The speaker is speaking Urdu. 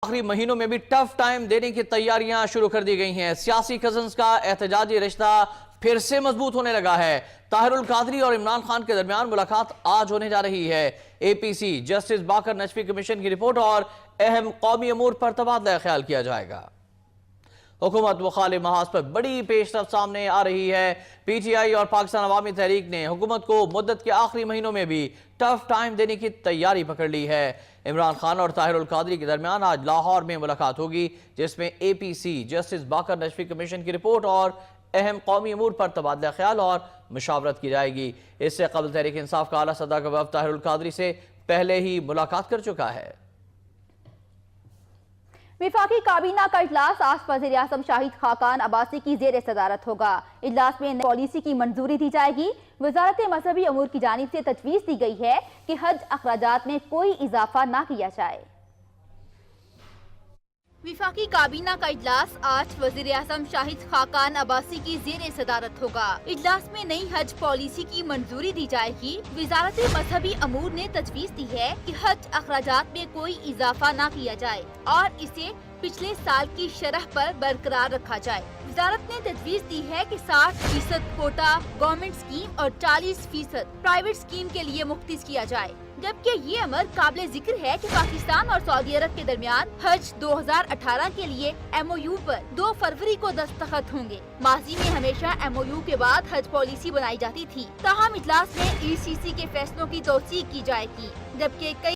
آخری مہینوں میں بھی ٹف ٹائم دینے کی تیاریاں شروع کر دی گئی ہیں۔ سیاسی کزنز کا احتجاجی رشتہ پھر سے مضبوط ہونے لگا ہے۔ طاہر القادری اور عمران خان کے درمیان ملاقات آج ہونے جا رہی ہے۔ اے پی سی جسٹس باقر نجفی کمیشن کی رپورٹ اور اہم قومی امور پر تبادلہ خیال کیا جائے گا۔ حکومت مخالف محاذ پر بڑی پیش رفت سامنے آ رہی ہے۔ پی ٹی آئی اور پاکستان عوامی تحریک نے حکومت کو مدت کے آخری مہینوں میں بھی ٹف ٹائم دینے کی تیاری پکڑ لی ہے۔ عمران خان اور طاہر القادری کے درمیان آج لاہور میں ملاقات ہوگی، جس میں اے پی سی جسٹس باقر نجفی کمیشن کی رپورٹ اور اہم قومی امور پر تبادلہ خیال اور مشاورت کی جائے گی۔ اس سے قبل تحریک انصاف کا اعلیٰ سطح کا وفد طاہر القادری سے پہلے ہی ملاقات کر چکا ہے۔ وفاقی کابینہ کا اجلاس آج وزیر اعظم شاہد خاقان عباسی کی زیر صدارت ہوگا۔ اجلاس میں نئی پالیسی کی منظوری دی جائے گی۔ وزارت مذہبی امور کی جانب سے تجویز دی گئی ہے کہ حج اخراجات میں کوئی اضافہ نہ کیا جائے۔ وفاقی کابینہ کا اجلاس آج وزیر اعظم شاہد خاقان عباسی کی زیر صدارت ہوگا۔ اجلاس میں نئی حج پالیسی کی منظوری دی جائے گی۔ وزارت مذہبی امور نے تجویز دی ہے کہ حج اخراجات میں کوئی اضافہ نہ کیا جائے اور اسے پچھلے سال کی شرح پر برقرار رکھا جائے۔ وزارت نے تجویز دی ہے کہ 60% کوٹا گورنمنٹ اسکیم اور 40% پرائیویٹ اسکیم کے لیے مختص کیا جائے، جبکہ یہ امر قابل ذکر ہے کہ پاکستان اور سعودی عرب کے درمیان حج 2018 کے لیے ایم او یو پر 2 فروری کو دستخط ہوں گے۔ ماضی میں ہمیشہ ایم او یو کے بعد حج پالیسی بنائی جاتی تھی، تاہم اجلاس میں ای سی سی کے فیصلوں کی توثیق کی جائے گی، جبکہ کئی